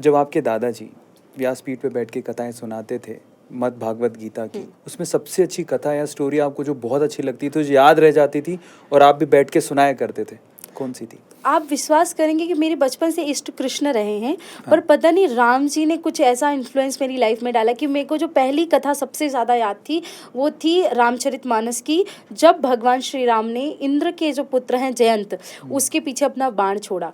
जब आपके दादाजी व्यासपीठ पे बैठ के कथाएं सुनाते थे मद् भागवत गीता की, उसमें सबसे अच्छी कथा या स्टोरी आपको जो बहुत अच्छी लगती थी, जो याद रह जाती थी और आप भी बैठ के सुनाया करते थे, कौन सी थी? आप विश्वास करेंगे कि मेरे बचपन से इष्ट कृष्ण रहे हैं, पर पता नहीं राम जी ने कुछ ऐसा इन्फ्लुएंस मेरी लाइफ में डाला कि मेरे को जो पहली कथा सबसे ज़्यादा याद थी वो थी रामचरितमानस की, जब भगवान श्री राम ने इंद्र के जो पुत्र हैं जयंत, उसके पीछे अपना बाण छोड़ा।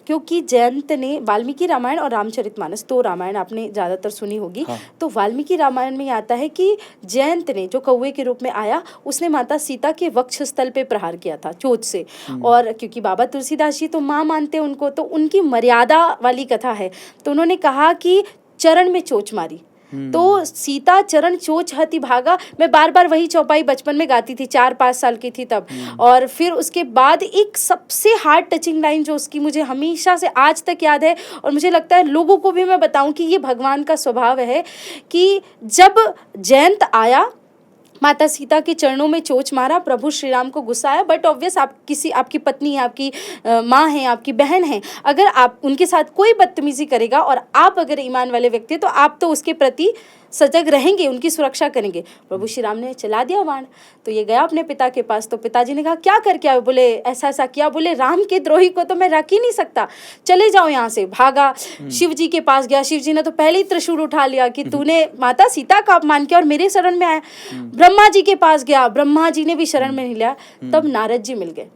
क्योंकि जयंत ने वाल्मीकि रामायण और रामचरितमानस, दो रामायण आपने ज़्यादातर सुनी होगी। हाँ। तो वाल्मीकि रामायण में आता है कि जयंत ने जो कौवे के रूप में आया, उसने माता सीता के वक्षस्थल पे प्रहार किया था चोट से। और क्योंकि बाबा तुलसीदास जी तो माँ मानते उनको, तो उनकी मर्यादा वाली कथा है, तो उन्होंने कहा कि चरण में चोच मारी, तो सीता चरण चोच हति भागा। मैं बार बार वही चौपाई बचपन में गाती थी, 4-5 साल की थी तब। और फिर उसके बाद एक सबसे हार्ट टचिंग लाइन जो उसकी मुझे हमेशा से आज तक याद है, और मुझे लगता है लोगों को भी मैं बताऊं कि ये भगवान का स्वभाव है, कि जब जयंत आया, माता सीता के चरणों में चोच मारा, प्रभु श्री राम को गुस्सा आया। बट ऑब्वियस आपकी पत्नी है, आपकी माँ है, आपकी बहन है, अगर आप उनके साथ कोई बदतमीजी करेगा और आप अगर ईमान वाले व्यक्ति हैं, तो आप तो उसके प्रति सजग रहेंगे, उनकी सुरक्षा करेंगे। प्रभु श्री राम ने चला दिया बाण, तो ये गया अपने पिता के पास। तो पिताजी ने कहा क्या करके आए? बोले ऐसा ऐसा किया। बोले राम के द्रोही को तो मैं रख ही नहीं सकता, चले जाओ यहाँ से। भागा, शिव जी के पास गया। शिव जी ने तो पहले ही त्रिशूल उठा लिया कि तूने माता सीता का अपमान किया और मेरे शरण में आया। ब्रह्मा जी के पास गया, ब्रह्मा जी ने भी शरण में नहीं लिया। तब नारद जी मिल गए।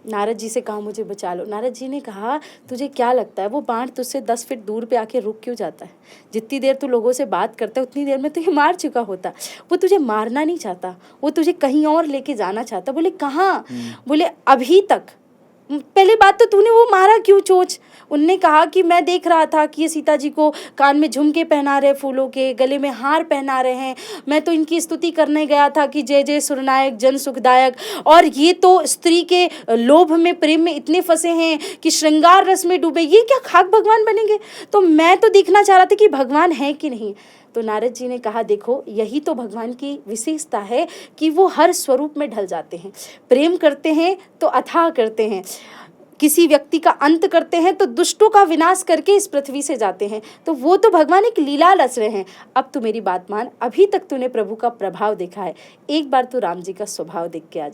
नारद जी से कहा मुझे बचा लो। नारद जी ने कहा तुझे क्या लगता है वो बाण तुझसे 10 फीट दूर पे आके रुक क्यों जाता है? जितनी देर तू लोगों से बात करता है उतनी देर में तो ये मार चुका होता। वो तुझे मारना नहीं चाहता, वो तुझे कहीं और लेके जाना चाहता। बोले कहाँ? बोले अभी तक। पहली बात तो तूने वो मारा क्यों चोच? उनने कहा कि मैं देख रहा था कि ये सीता जी को कान में झुमके पहना रहे, फूलों के गले में हार पहना रहे हैं, मैं तो इनकी स्तुति करने गया था कि जय जय सुरनायक जन सुखदायक, और ये तो स्त्री के लोभ में प्रेम में इतने फंसे हैं कि श्रृंगार रस में डूबे, ये क्या खाक भगवान बनेंगे? तो मैं तो देखना चाह रहा था कि भगवान है कि नहीं। तो नारद जी ने कहा देखो यही तो भगवान की विशेषता है कि वो हर स्वरूप में ढल जाते हैं। प्रेम करते हैं तो अथाह करते हैं, किसी व्यक्ति का अंत करते हैं तो दुष्टों का विनाश करके इस पृथ्वी से जाते हैं। तो वो तो भगवान एक लीला रच रहे हैं। अब तू मेरी बात मान, अभी तक तूने प्रभु का प्रभाव देखा है, एक बार तू राम जी का स्वभाव देख के आ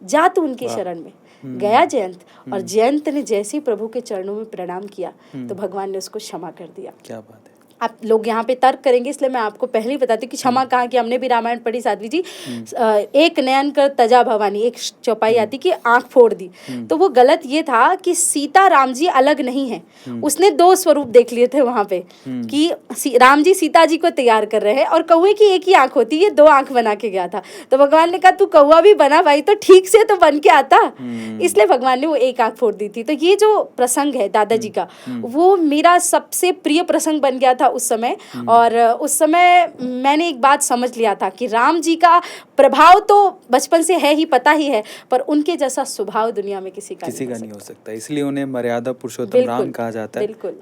जा तू उनकी शरण में। गया जयंत, और जयंत ने जैसे ही प्रभु के चरणों में प्रणाम किया तो भगवान ने उसको क्षमा कर दिया। क्या बात है। आप लोग यहाँ पे तर्क करेंगे, इसलिए मैं आपको पहले ही बताती हूँ कि क्षमा कहाँ की। हमने भी रामायण पढ़ी साध्वी जी। एक नयन कर तजा भवानी, एक चौपाई आती कि आंख फोड़ दी। तो वो गलत ये था कि सीता राम जी अलग नहीं है, उसने दो स्वरूप देख लिए थे वहां पे कि राम जी सीता जी को तैयार कर रहे हैं और कौवे की एक ही आंख होती है, 2 आंख बना के गया था। तो भगवान ने कहा तू कौवा भी बना भाई तो ठीक से तो बन के आता, इसलिए भगवान ने वो एक आंख फोड़ दी थी। तो ये जो प्रसंग है दादाजी का, वो मेरा सबसे प्रिय प्रसंग बन गया था उस समय। और उस समय मैंने एक बात समझ लिया था कि राम जी का प्रभाव तो बचपन से है ही, पता ही है, पर उनके जैसा स्वभाव दुनिया में किसी का नहीं हो सकता। इसलिए उन्हें मर्यादा पुरुषोत्तम राम कहा जाता है। बिल्कुल।